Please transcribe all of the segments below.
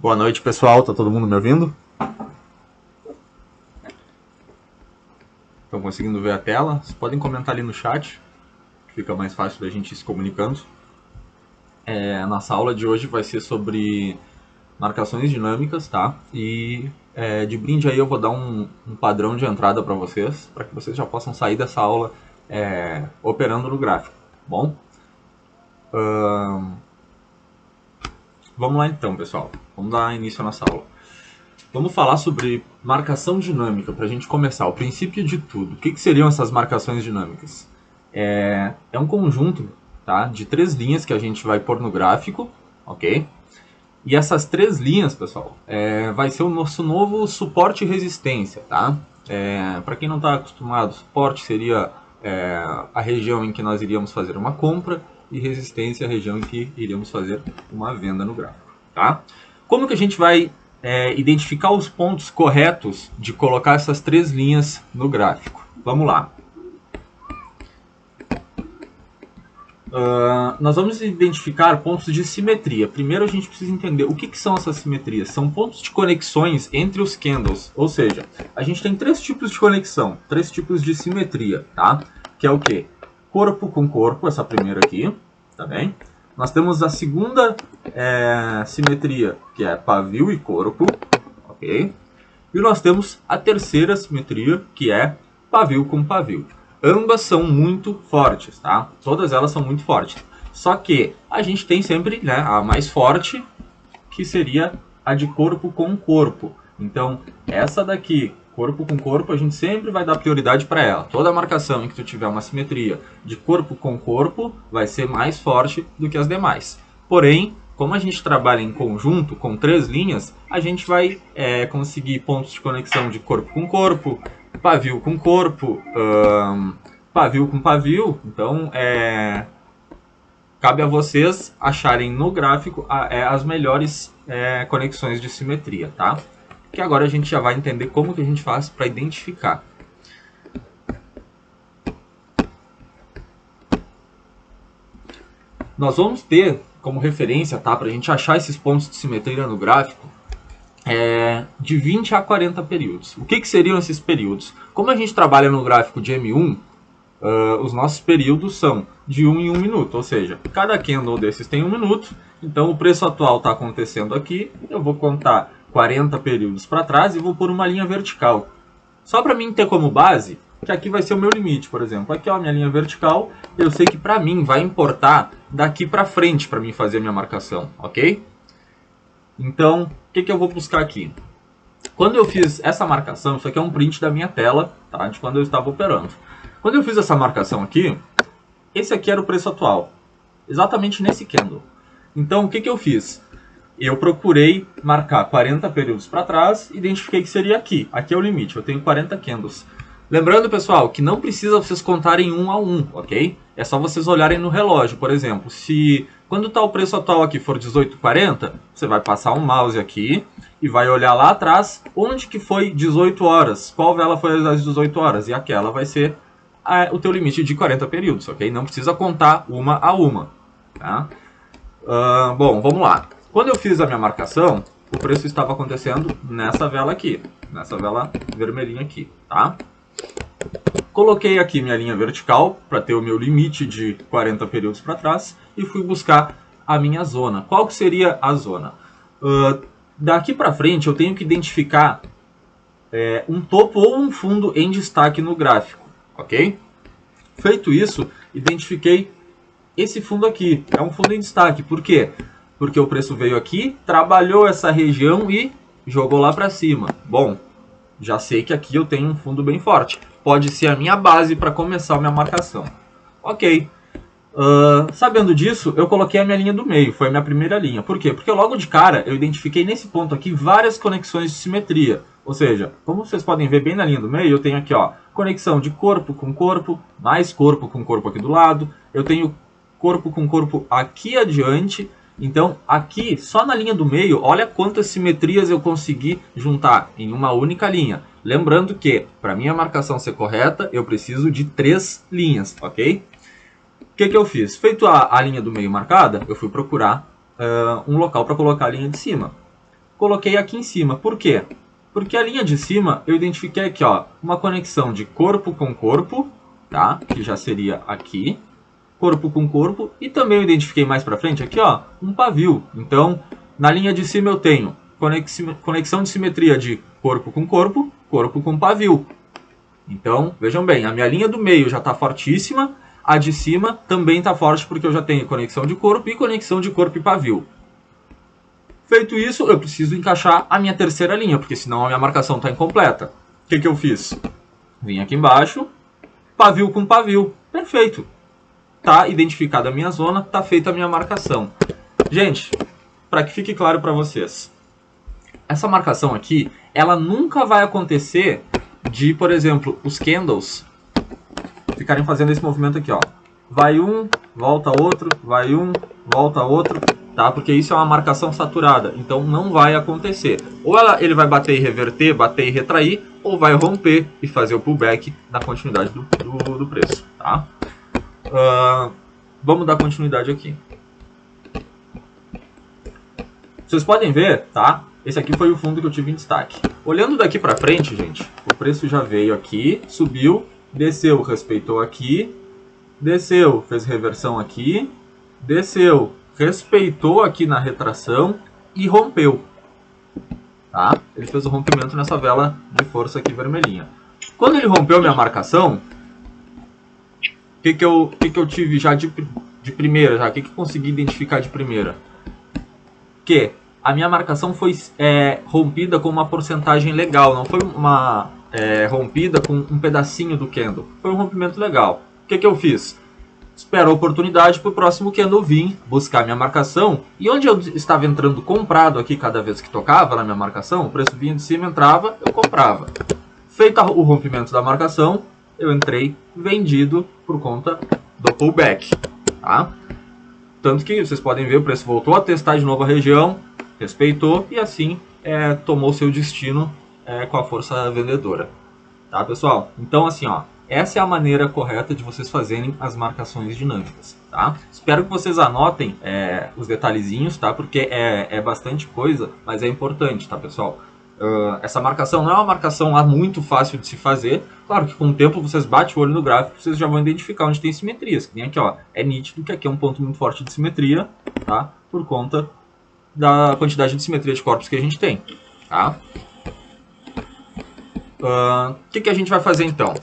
Boa noite, pessoal. Tá todo mundo me ouvindo? Estão conseguindo ver a tela? Vocês podem comentar ali no chat, que fica mais fácil da gente ir se comunicando. A nossa aula de hoje vai ser sobre marcações dinâmicas, tá? E de brinde aí eu vou dar um padrão de entrada para que vocês já possam sair dessa aula operando no gráfico, bom? Vamos lá então, pessoal. Vamos dar início à nossa aula. Vamos falar sobre marcação dinâmica, para a gente começar. O princípio de tudo. O que seriam essas marcações dinâmicas? É um conjunto, tá, de 3 linhas que a gente vai pôr no gráfico, ok? E essas 3 linhas, pessoal, vai ser o nosso novo suporte e resistência, tá? Para quem não está acostumado, suporte seria a região em que nós iríamos fazer uma compra e resistência a região em que iríamos fazer uma venda no gráfico, tá? Como que a gente vai identificar os pontos corretos de colocar essas 3 linhas no gráfico? Vamos lá. Nós vamos identificar pontos de simetria. Primeiro a gente precisa entender o que são essas simetrias. São pontos de conexões entre os candles. Ou seja, a gente tem 3 tipos de conexão, 3 tipos de simetria, tá? Que é o quê? Corpo com corpo, essa primeira aqui, tá bem? Nós temos a segunda simetria, que é pavio e corpo, ok? E nós temos a terceira simetria, que é pavio com pavio. Ambas são muito fortes, tá? Todas elas são muito fortes. Só que a gente tem sempre, né, a mais forte, que seria a de corpo com corpo. Então, essa daqui, corpo com corpo, a gente sempre vai dar prioridade para ela. Toda marcação em que tu tiver uma simetria de corpo com corpo vai ser mais forte do que as demais. Porém, como a gente trabalha em conjunto com 3 linhas, a gente vai conseguir pontos de conexão de corpo com corpo, pavio com corpo, pavio com pavio. Então, cabe a vocês acharem no gráfico as melhores conexões de simetria, tá? Que agora a gente já vai entender como que a gente faz para identificar. Nós vamos ter como referência, tá, para a gente achar esses pontos de simetria no gráfico, de 20 a 40 períodos. O que seriam esses períodos? Como a gente trabalha no gráfico de M1, os nossos períodos são de 1 em 1 minuto, ou seja, cada candle desses tem 1 minuto, então o preço atual está acontecendo aqui, eu vou contar 40 períodos para trás e vou pôr uma linha vertical. Só para mim ter como base que aqui vai ser o meu limite, por exemplo. Aqui é a minha linha vertical, eu sei que para mim vai importar daqui para frente para mim fazer a minha marcação, ok? Então, o que eu vou buscar aqui? Quando eu fiz essa marcação, isso aqui é um print da minha tela, tá, de quando eu estava operando. Quando eu fiz essa marcação aqui, esse aqui era o preço atual, exatamente nesse candle. Então, o que eu fiz? Eu procurei marcar 40 períodos para trás, identifiquei que seria aqui. Aqui é o limite, eu tenho 40 candles. Lembrando, pessoal, que não precisa vocês contarem 1 a 1, ok? É só vocês olharem no relógio, por exemplo. Se quando está o preço atual aqui for 18,40, você vai passar um mouse aqui e vai olhar lá atrás onde que foi 18 horas. Qual vela foi às 18 horas? E aquela vai ser o teu limite de 40 períodos, ok? Não precisa contar 1 a 1, tá? Bom, vamos lá. Quando eu fiz a minha marcação, o preço estava acontecendo nessa vela aqui, nessa vela vermelhinha aqui, tá? Coloquei aqui minha linha vertical para ter o meu limite de 40 períodos para trás e fui buscar a minha zona. Qual que seria a zona? Daqui para frente eu tenho que identificar um topo ou um fundo em destaque no gráfico, ok? Feito isso, identifiquei esse fundo aqui. É um fundo em destaque. Por quê? Porque o preço veio aqui, trabalhou essa região e jogou lá para cima. Bom, já sei que aqui eu tenho um fundo bem forte. Pode ser a minha base para começar a minha marcação. Ok. Sabendo disso, eu coloquei a minha linha do meio. Foi a minha primeira linha. Por quê? Porque logo de cara eu identifiquei nesse ponto aqui várias conexões de simetria. Ou seja, como vocês podem ver bem na linha do meio, eu tenho aqui, ó, conexão de corpo com corpo, mais corpo com corpo aqui do lado. Eu tenho corpo com corpo aqui adiante. Então, aqui, só na linha do meio, olha quantas simetrias eu consegui juntar em uma única linha. Lembrando que, para minha marcação ser correta, eu preciso de 3 linhas, ok? O que eu fiz? Feito a linha do meio marcada, eu fui procurar um local para colocar a linha de cima. coloquei aqui em cima. Por quê? Porque a linha de cima eu identifiquei aqui, ó, uma conexão de corpo com corpo, tá? Que já seria aqui, corpo com corpo, e também eu identifiquei mais para frente aqui, ó, um pavio. Então, na linha de cima eu tenho conexão de simetria de corpo com pavio. Então, vejam bem, a minha linha do meio já está fortíssima, a de cima também está forte porque eu já tenho conexão de corpo e pavio. Feito isso, eu preciso encaixar a minha terceira linha, porque senão a minha marcação está incompleta. O que eu fiz? Vim aqui embaixo, pavio com pavio. Perfeito. Tá identificada a minha zona, tá feita a minha marcação. Gente, para que fique claro para vocês, essa marcação aqui, ela nunca vai acontecer de, por exemplo, os candles ficarem fazendo esse movimento aqui, ó. Vai um, volta outro, vai um, volta outro, tá? Porque isso é uma marcação saturada, então não vai acontecer. Ou ele vai bater e reverter, bater e retrair, ou vai romper e fazer o pullback na continuidade do preço, tá? Vamos dar continuidade aqui. Vocês podem ver, tá? Esse aqui foi o fundo que eu tive em destaque. Olhando daqui para frente, gente, o preço já veio aqui, subiu, desceu, respeitou aqui, desceu, fez reversão aqui, desceu, respeitou aqui na retração e rompeu. Tá? Ele fez o rompimento nessa vela de força aqui vermelhinha. Quando ele rompeu minha marcação, o que eu tive já de primeira? O que eu consegui identificar de primeira? Que a minha marcação foi rompida com uma porcentagem legal, não foi uma rompida com um pedacinho do candle. Foi um rompimento legal. O que eu fiz? Espero a oportunidade para o próximo candle vir buscar minha marcação. E onde eu estava entrando comprado aqui cada vez que tocava na minha marcação, o preço vinha de cima, entrava, eu comprava. Feito o rompimento da marcação, eu entrei vendido por conta do pullback. Tá? Tanto que vocês podem ver, o preço voltou a testar de novo a região, respeitou e assim tomou seu destino com a força vendedora. Tá, pessoal? Então, assim, ó, essa é a maneira correta de vocês fazerem as marcações dinâmicas, tá? Espero que vocês anotem os detalhezinhos, tá? Porque é bastante coisa, mas é importante, tá, pessoal? Essa marcação não é uma marcação lá muito fácil de se fazer. Claro que com o tempo vocês batem o olho no gráfico, vocês já vão identificar onde tem simetrias. Que nem aqui, ó, é nítido que aqui é um ponto muito forte de simetria, tá? Por conta da quantidade de simetria de corpos que a gente tem, tá? O que a gente vai fazer então?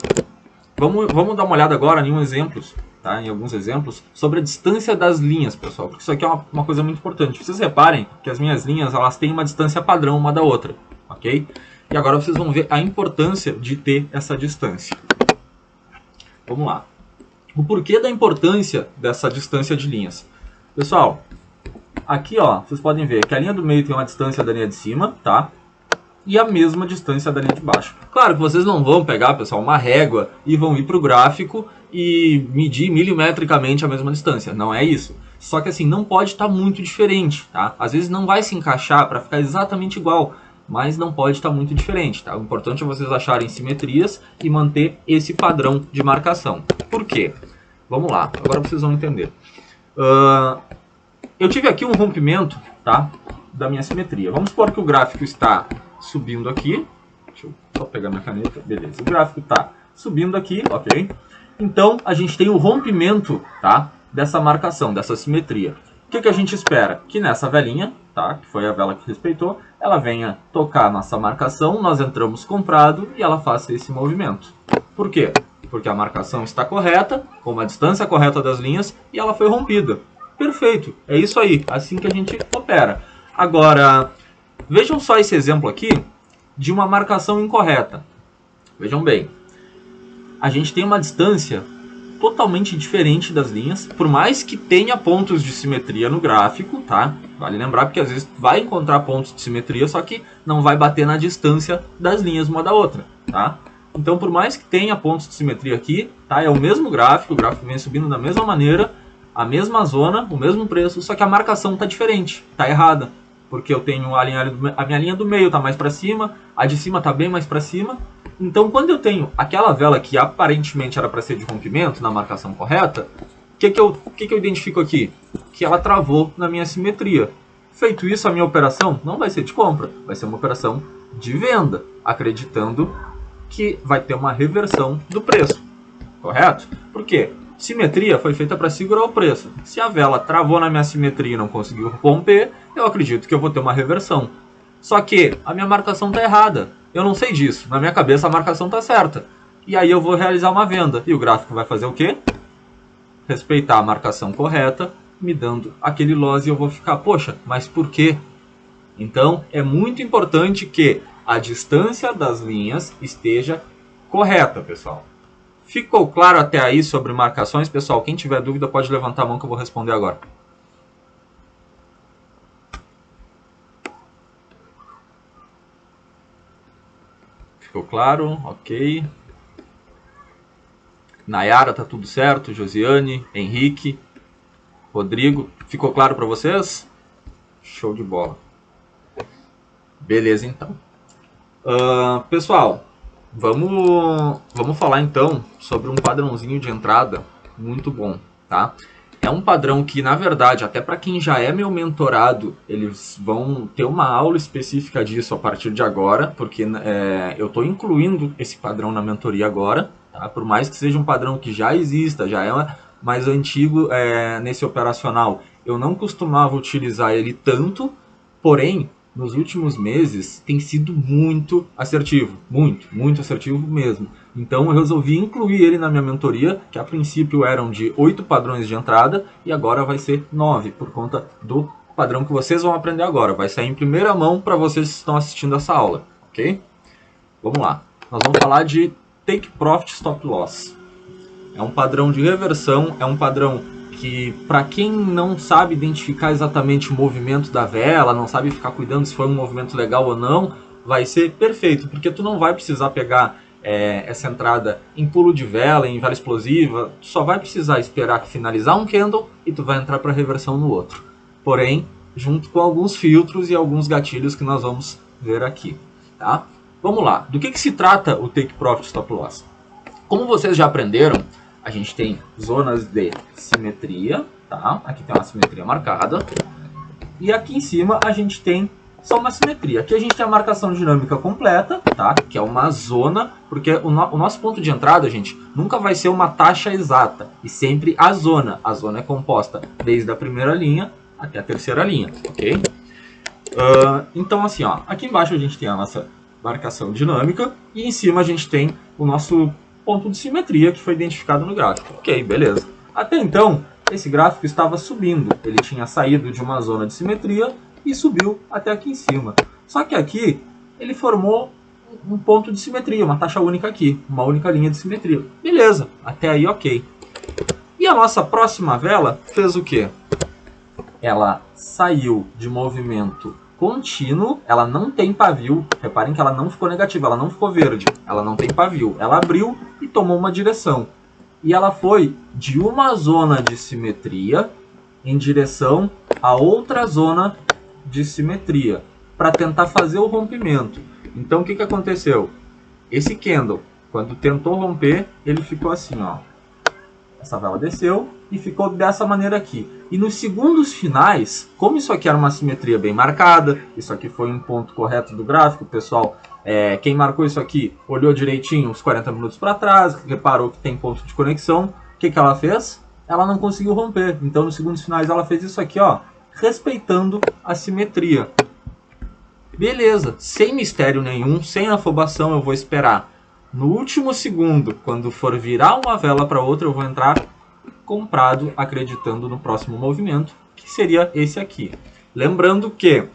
Vamos dar uma olhada agora em exemplos, tá? Em alguns exemplos sobre a distância das linhas, pessoal, porque isso aqui é uma coisa muito importante. Vocês reparem que as minhas linhas elas têm uma distância padrão uma da outra, ok? E agora vocês vão ver a importância de ter essa distância. Vamos lá. O porquê da importância dessa distância de linhas? Pessoal, aqui, ó, vocês podem ver que a linha do meio tem uma distância da linha de cima, tá? E a mesma distância da linha de baixo. Claro que vocês não vão pegar, pessoal, uma régua e vão ir para o gráfico e medir milimetricamente a mesma distância. Não é isso. Só que assim, não pode estar muito diferente, tá? Às vezes não vai se encaixar para ficar exatamente igual, mas não pode estar muito diferente, tá? O importante é vocês acharem simetrias e manter esse padrão de marcação. Por quê? Vamos lá, agora vocês vão entender. Eu tive aqui um rompimento, tá? Da minha simetria. Vamos supor que o gráfico está subindo aqui. Deixa eu só pegar minha caneta. Beleza. O gráfico está subindo aqui, ok? Então, a gente tem o rompimento, tá? Dessa marcação, dessa simetria. O que a gente espera? Que nessa velinha, tá? Que foi a vela que respeitou, ela venha tocar nossa marcação, nós entramos comprado e ela faça esse movimento. Por quê? Porque a marcação está correta, com uma distância correta das linhas, e ela foi rompida. Perfeito. É isso aí. Assim que a gente opera. Agora, vejam só esse exemplo aqui de uma marcação incorreta. Vejam bem. A gente tem uma distância totalmente diferente das linhas, por mais que tenha pontos de simetria no gráfico, tá? Vale lembrar porque às vezes vai encontrar pontos de simetria, só que não vai bater na distância das linhas uma da outra, tá? Então, por mais que tenha pontos de simetria aqui, tá? É o mesmo gráfico, o gráfico vem subindo da mesma maneira, a mesma zona, o mesmo preço, só que a marcação está diferente, está errada. Porque eu tenho a minha linha do meio está mais para cima, a de cima está bem mais para cima. Então, quando eu tenho aquela vela que aparentemente era para ser de rompimento, na marcação correta, o que eu identifico aqui? Que ela travou na minha simetria. Feito isso, a minha operação não vai ser de compra, vai ser uma operação de venda, acreditando que vai ter uma reversão do preço, correto? Por quê? Simetria foi feita para segurar o preço. Se a vela travou na minha simetria e não conseguiu romper, eu acredito que eu vou ter uma reversão. Só que a minha marcação está errada. Eu não sei disso. Na minha cabeça a marcação está certa. E aí eu vou realizar uma venda. E o gráfico vai fazer o quê? Respeitar a marcação correta, me dando aquele loss e eu vou ficar, poxa, mas por quê? Então é muito importante que a distância das linhas esteja correta, pessoal. Ficou claro até aí sobre marcações, pessoal? Quem tiver dúvida pode levantar a mão que eu vou responder agora. Ficou claro? Ok. Nayara, tá tudo certo? Josiane, Henrique, Rodrigo. Ficou claro para vocês? Show de bola. Beleza, então. Pessoal, vamos falar então sobre um padrãozinho de entrada muito bom, tá? É um padrão que, na verdade, até para quem já é meu mentorado, eles vão ter uma aula específica disso a partir de agora, porque eu estou incluindo esse padrão na mentoria agora, tá? Por mais que seja um padrão que já exista, já é mais antigo nesse operacional, eu não costumava utilizar ele tanto, porém, nos últimos meses tem sido muito assertivo, muito assertivo mesmo. Então eu resolvi incluir ele na minha mentoria, que a princípio eram de 8 padrões de entrada e agora vai ser 9, por conta do padrão que vocês vão aprender agora. Vai sair em primeira mão para vocês que estão assistindo essa aula, ok? Vamos lá. Nós vamos falar de Take Profit Stop Loss. É um padrão de reversão, é um padrão que, para quem não sabe identificar exatamente o movimento da vela, não sabe ficar cuidando se foi um movimento legal ou não, vai ser perfeito, porque tu não vai precisar pegar essa entrada em pulo de vela, em vela explosiva, tu só vai precisar esperar finalizar um candle e tu vai entrar para reversão no outro. Porém, junto com alguns filtros e alguns gatilhos que nós vamos ver aqui, tá? Vamos lá, do que se trata o Take Profit Stop Loss? Como vocês já aprenderam, a gente tem zonas de simetria, tá? Aqui tem uma simetria marcada. E aqui em cima a gente tem só uma simetria. Aqui a gente tem a marcação dinâmica completa, tá? Que é uma zona, porque o nosso ponto de entrada, gente, nunca vai ser uma taxa exata. E sempre a zona. A zona é composta desde a primeira linha até a terceira linha, ok? Então assim, ó, aqui embaixo a gente tem a nossa marcação dinâmica e em cima a gente tem o nosso ponto de simetria que foi identificado no gráfico. Ok, beleza. Até então, esse gráfico estava subindo. Ele tinha saído de uma zona de simetria e subiu até aqui em cima. Só que aqui, ele formou um ponto de simetria, uma taxa única aqui, uma única linha de simetria. Beleza, até aí ok. E a nossa próxima vela fez o quê? Ela saiu de movimento contínuo, ela não tem pavio, reparem que ela não ficou negativa, ela não ficou verde, ela não tem pavio, ela abriu e tomou uma direção. E ela foi de uma zona de simetria em direção a outra zona de simetria, para tentar fazer o rompimento. Então o que aconteceu? Esse candle, quando tentou romper, ele ficou assim, ó. Essa vela desceu e ficou dessa maneira aqui. E nos segundos finais, como isso aqui era uma simetria bem marcada, isso aqui foi um ponto correto do gráfico, pessoal, quem marcou isso aqui olhou direitinho uns 40 minutos para trás, reparou que tem ponto de conexão. O que ela fez? Ela não conseguiu romper. Então nos segundos finais ela fez isso aqui, ó, respeitando a simetria. Beleza, sem mistério nenhum, sem afobação, eu vou esperar. No último segundo, quando for virar uma vela para outra, eu vou entrar comprado, acreditando no próximo movimento, que seria esse aqui. Lembrando que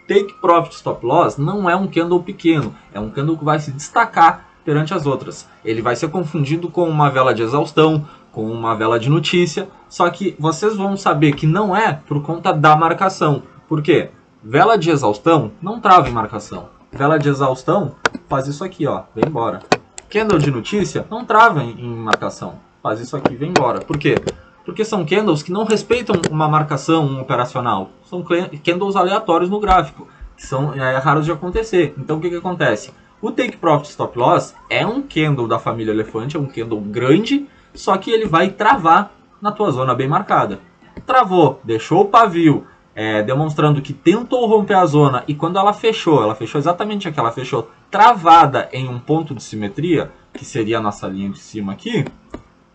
Take Profit Stop Loss não é um candle pequeno, é um candle que vai se destacar perante as outras. Ele vai ser confundido com uma vela de exaustão, com uma vela de notícia, só que vocês vão saber que não é por conta da marcação. Por quê? Vela de exaustão não trava em marcação. Vela de exaustão faz isso aqui, ó, vem embora. Candle de notícia não trava em marcação, faz isso aqui, vem embora. Por quê? Porque são candles que não respeitam uma marcação operacional. São candles aleatórios no gráfico, que são raros de acontecer. Então o que acontece? O Take Profit Stop Loss é um candle da família elefante, é um candle grande, só que ele vai travar na tua zona bem marcada. Travou, deixou o pavio, demonstrando que tentou romper a zona e quando ela fechou exatamente aqui, ela fechou travada em um ponto de simetria, que seria a nossa linha de cima aqui,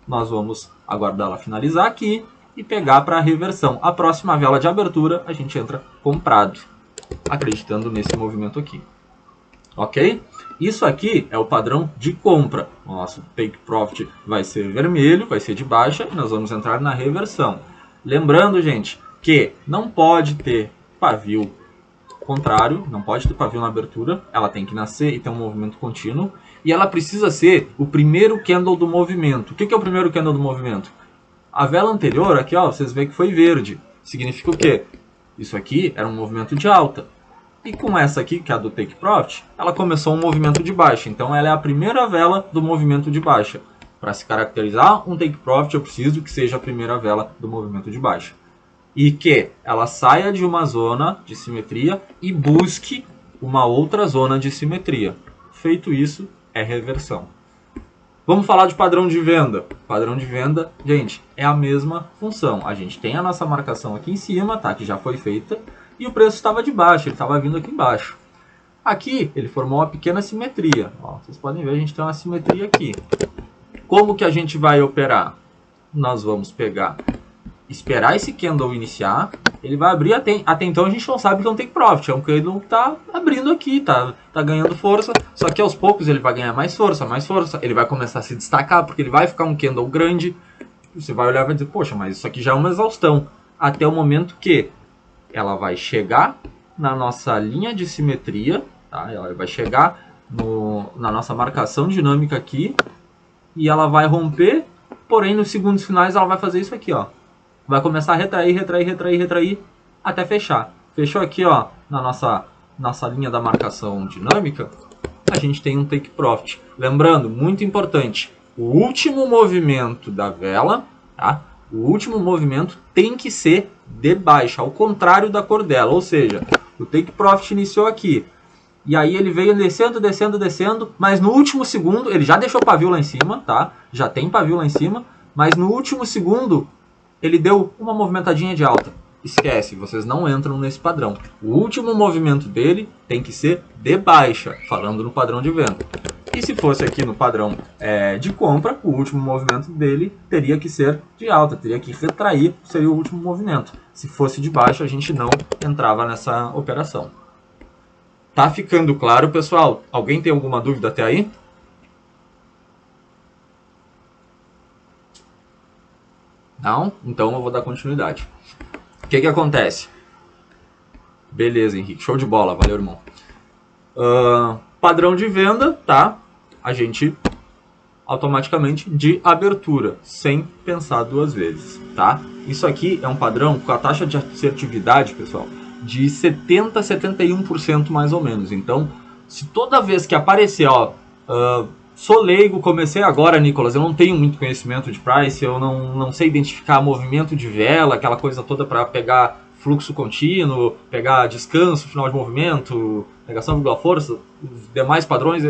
nós vamos aguardar ela finalizar aqui e pegar para a reversão. A próxima vela de abertura a gente entra comprado, acreditando nesse movimento aqui. Ok? Isso aqui é o padrão de compra. O nosso take profit vai ser vermelho, vai ser de baixa e nós vamos entrar na reversão. Lembrando, gente, que não pode ter pavio contrário, não pode ter pavio na abertura, ela tem que nascer e ter um movimento contínuo, e ela precisa ser o primeiro candle do movimento. O que é o primeiro candle do movimento? A vela anterior, aqui ó, vocês veem que foi verde, significa o quê? Isso aqui era um movimento de alta, e com essa aqui, que é a do take profit, ela começou um movimento de baixa, então ela é a primeira vela do movimento de baixa. Para se caracterizar um take profit, eu preciso que seja a primeira vela do movimento de baixa. E que ela saia de uma zona de simetria e busque uma outra zona de simetria. Feito isso, é reversão. Vamos falar de padrão de venda. Padrão de venda, gente, é a mesma função. A gente tem a nossa marcação aqui em cima, tá? Que já foi feita. E o preço estava de baixo, ele estava vindo aqui embaixo. Aqui, ele formou uma pequena simetria. Ó, vocês podem ver, a gente tem uma simetria aqui. Como que a gente vai operar? Nós vamos pegar... esperar esse candle iniciar, ele vai abrir, até então a gente não sabe que é um take profit, é um candle que está abrindo aqui, tá ganhando força, só que aos poucos ele vai ganhar mais força, ele vai começar a se destacar, porque ele vai ficar um candle grande, você vai olhar e vai dizer, poxa, mas isso aqui já é uma exaustão, até o momento que ela vai chegar na nossa linha de simetria, tá? Ela vai chegar na nossa marcação dinâmica aqui, e ela vai romper, porém nos segundos finais ela vai fazer isso aqui, ó. Vai começar a retrair, até fechar. Fechou aqui, ó, na nossa linha da marcação dinâmica, a gente tem um take profit. Lembrando, muito importante, o último movimento da vela, tá? O último movimento tem que ser de baixa, ao contrário da cor dela. Ou seja, o take profit iniciou aqui. E aí ele veio descendo, mas no último segundo, ele já deixou pavio lá em cima, tá? Já tem pavio lá em cima, mas no último segundo... ele deu uma movimentadinha de alta. Esquece, vocês não entram nesse padrão. O último movimento dele tem que ser de baixa, falando no padrão de venda. E se fosse aqui no padrão de compra, o último movimento dele teria que ser de alta, teria que retrair, seria o último movimento. Se fosse de baixa, a gente não entrava nessa operação. Tá ficando claro, pessoal? Alguém tem alguma dúvida até aí? Não? Então eu vou dar continuidade. O que acontece? Beleza, Henrique. Show de bola. Valeu, irmão. Padrão de venda, tá? A gente automaticamente de abertura, sem pensar duas vezes, tá? Isso aqui é um padrão com a taxa de assertividade, pessoal, de 70% a 71% mais ou menos. Então, se toda vez que aparecer, ó... sou leigo, comecei agora, Nicolas, eu não tenho muito conhecimento de price, eu não sei identificar movimento de vela, aquela coisa toda para pegar fluxo contínuo, pegar descanso, final de movimento, negação, vírgula, força, os demais padrões,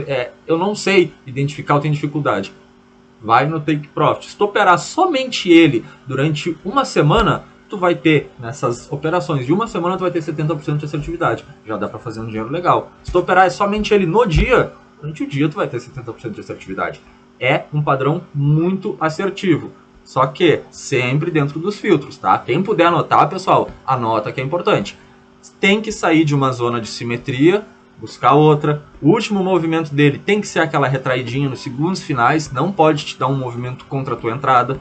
eu não sei identificar, eu tenho dificuldade. Vai no take profit. Se tu operar somente ele durante uma semana, tu vai ter, nessas operações de uma semana, tu vai ter 70% de assertividade. Já dá para fazer um dinheiro legal. Se tu operar somente ele no dia... durante o dia tu vai ter 70% de assertividade. É um padrão muito assertivo. Só que sempre dentro dos filtros, tá? Quem puder anotar, pessoal, anota que é importante. Tem que sair de uma zona de simetria, buscar outra. O último movimento dele tem que ser aquela retraidinha nos segundos finais. Não pode te dar um movimento contra a tua entrada.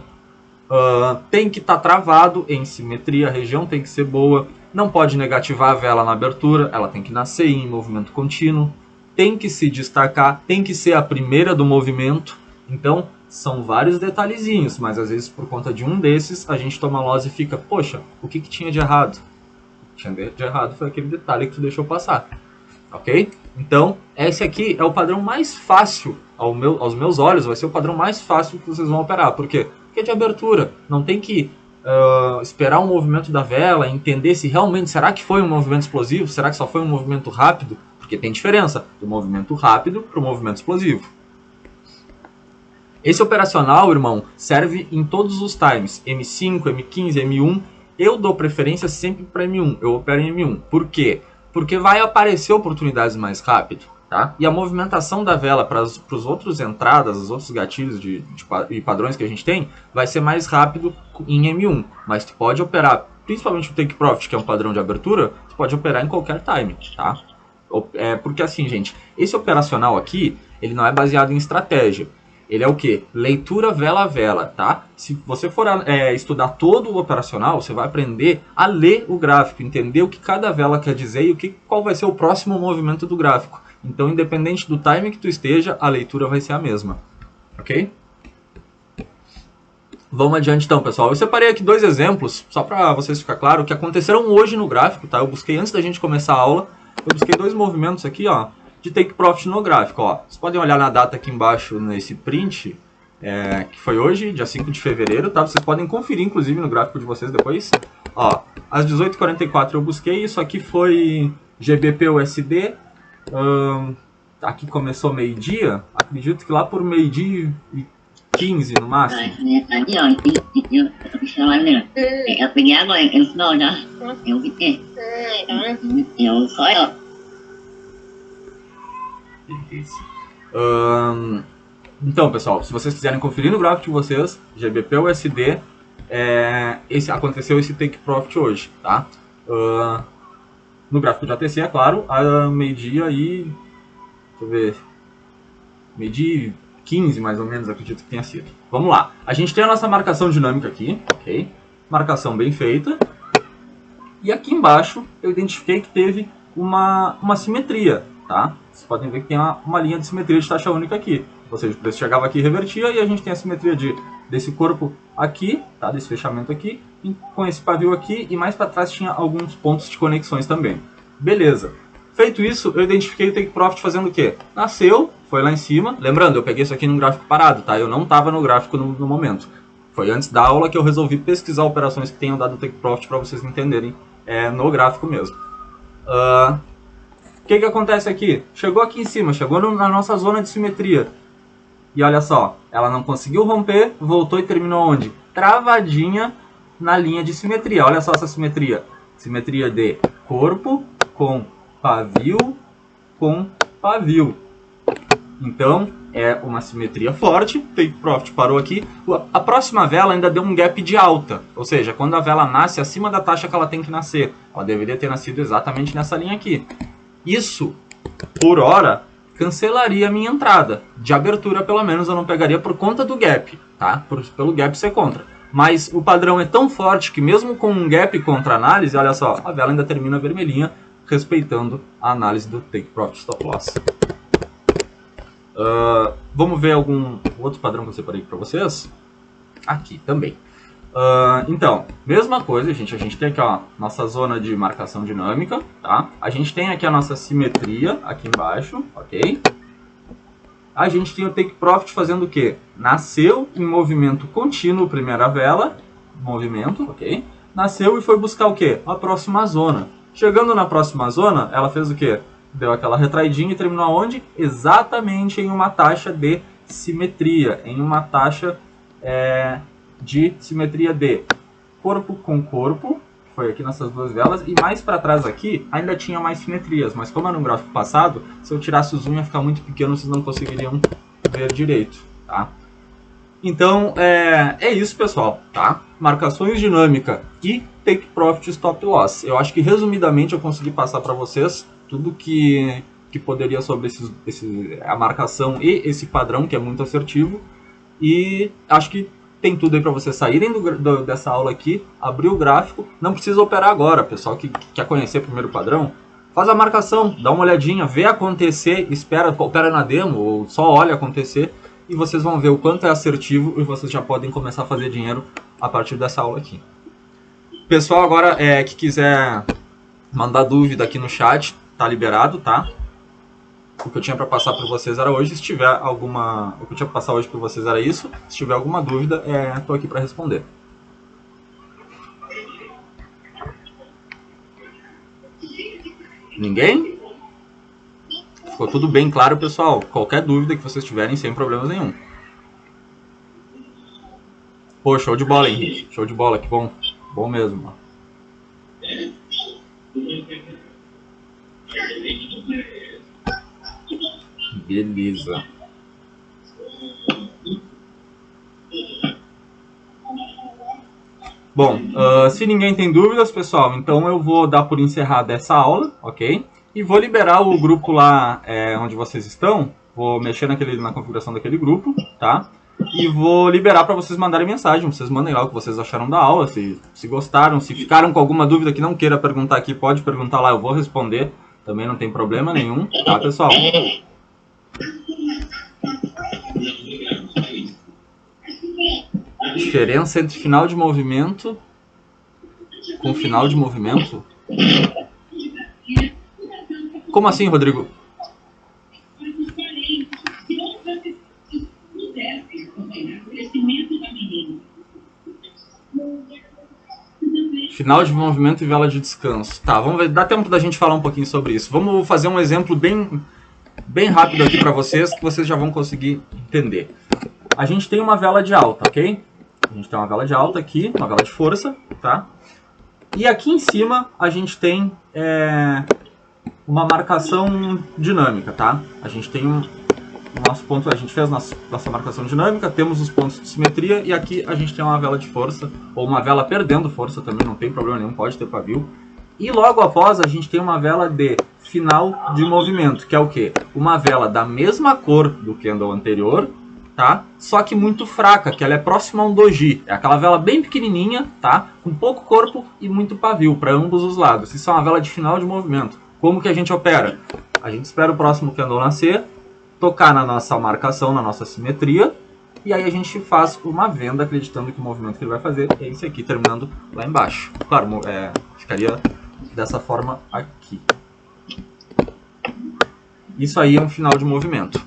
Tem que estar travado em simetria. A região tem que ser boa. Não pode negativar a vela na abertura. Ela tem que nascer em movimento contínuo. Tem que se destacar, tem que ser a primeira do movimento. Então, são vários detalhezinhos, mas às vezes por conta de um desses, a gente toma loss e fica, poxa, o que tinha de errado? O que tinha de errado foi aquele detalhe que tu deixou passar, ok? Então, esse aqui é o padrão mais fácil, aos meus olhos, vai ser o padrão mais fácil que vocês vão operar. Por quê? Porque é de abertura, não tem que esperar um movimento da vela, entender se realmente, será que foi um movimento explosivo? Será que só foi um movimento rápido? Porque tem diferença do movimento rápido para o movimento explosivo. Esse operacional, irmão, serve em todos os times. M5, M15, M1 eu dou preferência sempre para M1, eu opero em M1. Por quê? Porque vai aparecer oportunidades mais rápido, tá? E a movimentação da vela para os outros entradas, os outros gatilhos e padrões que a gente tem, vai ser mais rápido em M1. Mas tu pode operar, principalmente o Take Profit, que é um padrão de abertura, tu pode operar em qualquer time, tá? Porque assim, gente, esse operacional aqui, ele não é baseado em estratégia. Ele é o que? Leitura vela a vela, tá? Se você for estudar todo o operacional, você vai aprender a ler o gráfico, entender o que cada vela quer dizer e qual vai ser o próximo movimento do gráfico. Então, independente do time que tu esteja, a leitura vai ser a mesma, ok? Vamos adiante então, pessoal. Eu separei aqui 2 exemplos, só para vocês ficar claro, que aconteceram hoje no gráfico, tá? Eu busquei antes da gente começar a aula, eu busquei 2 movimentos aqui, ó, de Take Profit no gráfico, ó. Vocês podem olhar na data aqui embaixo nesse print, que foi hoje, dia 5 de fevereiro, tá? Vocês podem conferir, inclusive, no gráfico de vocês depois. Ó, às 18h44 eu busquei, isso aqui foi GBP/USD. Aqui começou meio-dia, acredito que lá por meio-dia e 15 no máximo. Eu peguei agora, eu não, já. Eu fiquei. Eu só eu. Então, pessoal, se vocês quiserem conferir no gráfico de vocês, GBP/USD, aconteceu esse Take Profit hoje, tá? No gráfico de ATC, é claro, a meio-dia e... deixa eu ver... meio-dia e 15, mais ou menos, acredito que tenha sido. Vamos lá. A gente tem a nossa marcação dinâmica aqui, ok? Marcação bem feita. E aqui embaixo, eu identifiquei que teve uma simetria, tá? Vocês podem ver que tem uma linha de simetria de taxa única aqui. Ou seja, o preço chegava aqui e revertia, e a gente tem a simetria desse corpo aqui, tá? Desse fechamento aqui, com esse pavio aqui, e mais para trás tinha alguns pontos de conexões também. Beleza. Feito isso, eu identifiquei o Take Profit fazendo o quê? Nasceu, foi lá em cima. Lembrando, eu peguei isso aqui num gráfico parado, tá? Eu não estava no gráfico no momento. Foi antes da aula que eu resolvi pesquisar operações que tenham dado Take Profit para vocês entenderem no gráfico mesmo. O que acontece aqui? Chegou aqui em cima, chegou na nossa zona de simetria. E olha só, ela não conseguiu romper, voltou e terminou onde? Travadinha na linha de simetria. Olha só essa simetria. Simetria de corpo com pavio com pavio. Então, é uma simetria forte. Take Profit parou aqui. A próxima vela ainda deu um gap de alta. Ou seja, quando a vela nasce acima da taxa que ela tem que nascer. Ela deveria ter nascido exatamente nessa linha aqui. Isso, por hora, cancelaria a minha entrada. De abertura, pelo menos, eu não pegaria por conta do gap. Tá? Pelo gap ser contra. Mas o padrão é tão forte que mesmo com um gap contra análise, olha só, a vela ainda termina vermelhinha, respeitando a análise do Take Profit Stop Loss. Vamos ver algum outro padrão que eu separei para vocês? Aqui também. Então, mesma coisa, gente. A gente tem aqui a nossa zona de marcação dinâmica, tá? A gente tem aqui a nossa simetria aqui embaixo, ok? A gente tem o Take Profit fazendo o quê? Nasceu em movimento contínuo, primeira vela, movimento, ok? Nasceu e foi buscar o quê? A próxima zona. Chegando na próxima zona, ela fez o quê? Deu aquela retraidinha e terminou aonde? Exatamente em uma taxa de simetria. Em uma taxa de simetria de corpo com corpo. Foi aqui nessas 2 velas. E mais para trás aqui, ainda tinha mais simetrias. Mas como era um gráfico passado, se eu tirasse o zoom ia ficar muito pequeno, vocês não conseguiriam ver direito, tá? Então, é isso, pessoal, tá? Marcações dinâmica e Take Profit Stop Loss. Eu acho que, resumidamente, eu consegui passar para vocês tudo que poderia sobre a marcação e esse padrão, que é muito assertivo. E acho que tem tudo aí para vocês saírem dessa aula aqui, abrir o gráfico. Não precisa operar agora, pessoal que quer conhecer primeiro o padrão. Faz a marcação, dá uma olhadinha, vê acontecer, opera na demo ou só olha acontecer. E vocês vão ver o quanto é assertivo e vocês já podem começar a fazer dinheiro a partir dessa aula aqui. Pessoal, agora que quiser mandar dúvida aqui no chat, tá liberado, tá? O que eu tinha para passar para vocês era hoje. Se tiver alguma... O que eu tinha para passar hoje para vocês era isso. Se tiver alguma dúvida, tô aqui para responder. Ninguém? Ficou tudo bem claro, pessoal? Qualquer dúvida que vocês tiverem, sem problemas nenhum. Pô, show de bola, Henrique. Show de bola, que bom. Bom mesmo. Beleza. Bom, se ninguém tem dúvidas, pessoal, então eu vou dar por encerrada essa aula, ok? E vou liberar o grupo lá onde vocês estão. Vou mexer na configuração daquele grupo, tá? E vou liberar para vocês mandarem mensagem. Vocês mandem lá o que vocês acharam da aula, se gostaram, se ficaram com alguma dúvida que não queira perguntar aqui, pode perguntar lá, eu vou responder. Também não tem problema nenhum, tá, pessoal? Diferença entre final de movimento com final de movimento? Como assim, Rodrigo? Final de movimento e vela de descanso. Tá, vamos ver. Dá tempo da gente falar um pouquinho sobre isso. Vamos fazer um exemplo bem rápido aqui para vocês, que vocês já vão conseguir entender. A gente tem uma vela de alta, ok? A gente tem uma vela de alta aqui, uma vela de força, tá? E aqui em cima a gente tem uma marcação dinâmica, tá? A gente tem o nosso ponto, a gente fez nossa marcação dinâmica, temos os pontos de simetria e aqui a gente tem uma vela de força, ou uma vela perdendo força também, não tem problema nenhum, pode ter pavio. E logo após a gente tem uma vela de final de movimento, que é o quê? Uma vela da mesma cor do candle anterior, tá? Só que muito fraca, que ela é próxima a um doji. É aquela vela bem pequenininha, tá? Com pouco corpo e muito pavio para ambos os lados. Isso é uma vela de final de movimento. Como que a gente opera? A gente espera o próximo candle nascer, tocar na nossa marcação, na nossa simetria, e aí a gente faz uma venda acreditando que o movimento que ele vai fazer é esse aqui, terminando lá embaixo. Claro, ficaria dessa forma aqui. Isso aí é um final de movimento.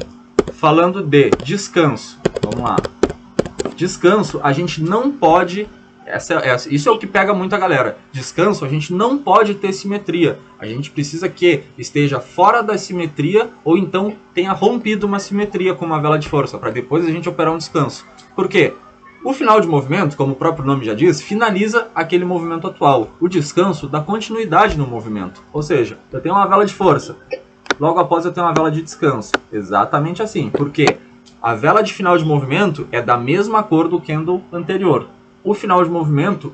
Falando de descanso, vamos lá. Descanso, a gente não pode... Isso é o que pega muito a galera. Descanso, a gente não pode ter simetria. A gente precisa que esteja fora da simetria ou então tenha rompido uma simetria com uma vela de força, para depois a gente operar um descanso. Por quê? O final de movimento, como o próprio nome já diz, finaliza aquele movimento atual. O descanso dá continuidade no movimento. Ou seja, eu tenho uma vela de força, logo após eu tenho uma vela de descanso. Exatamente assim. Por quê? A vela de final de movimento é da mesma cor do candle anterior. O final de movimento,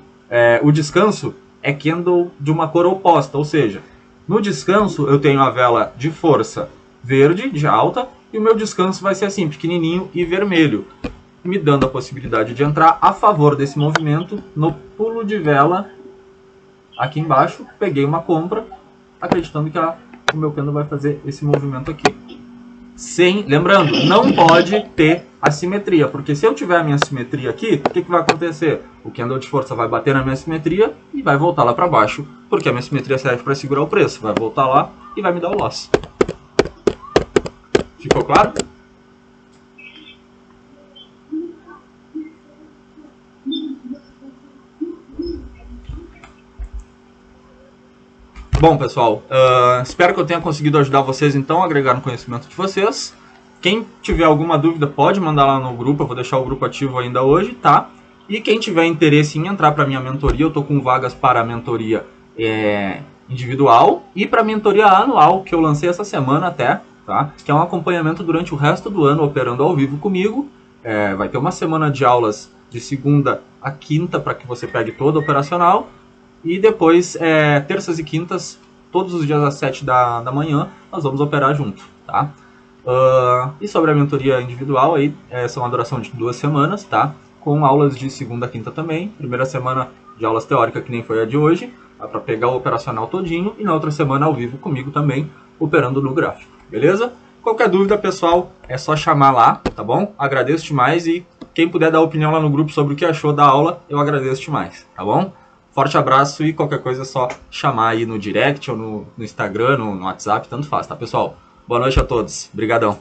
o descanso, é candle de uma cor oposta. Ou seja, no descanso eu tenho a vela de força verde, de alta, e o meu descanso vai ser assim, pequenininho e vermelho, me dando a possibilidade de entrar a favor desse movimento no pulo de vela aqui embaixo. Peguei uma compra, acreditando que o meu candle vai fazer esse movimento aqui. Lembrando, não pode ter assimetria, porque se eu tiver a minha simetria aqui, o que vai acontecer? O candle de força vai bater na minha simetria e vai voltar lá para baixo, porque a minha simetria serve para segurar o preço. Vai voltar lá e vai me dar o loss. Ficou claro? Bom, pessoal, espero que eu tenha conseguido ajudar vocês, então, a agregar no conhecimento de vocês. Quem tiver alguma dúvida pode mandar lá no grupo, eu vou deixar o grupo ativo ainda hoje, tá? E quem tiver interesse em entrar para a minha mentoria, eu estou com vagas para a mentoria individual e para a mentoria anual, que eu lancei essa semana até, tá? Que é um acompanhamento durante o resto do ano, operando ao vivo comigo. Vai ter uma semana de aulas de segunda a quinta para que você pegue toda operacional. E depois, terças e quintas, todos os dias às 7 da manhã, nós vamos operar junto, tá? E sobre a mentoria individual, aí, são uma duração de 2 semanas, tá? Com aulas de segunda a quinta também. Primeira semana de aulas teóricas, que nem foi a de hoje, para pegar o operacional todinho. E na outra semana, ao vivo comigo também, operando no gráfico, beleza? Qualquer dúvida, pessoal, é só chamar lá, tá bom? Agradeço demais e quem puder dar opinião lá no grupo sobre o que achou da aula, eu agradeço demais, tá bom? Forte abraço e qualquer coisa é só chamar aí no direct ou no Instagram, no WhatsApp, tanto faz, tá, pessoal? Boa noite a todos. Obrigadão.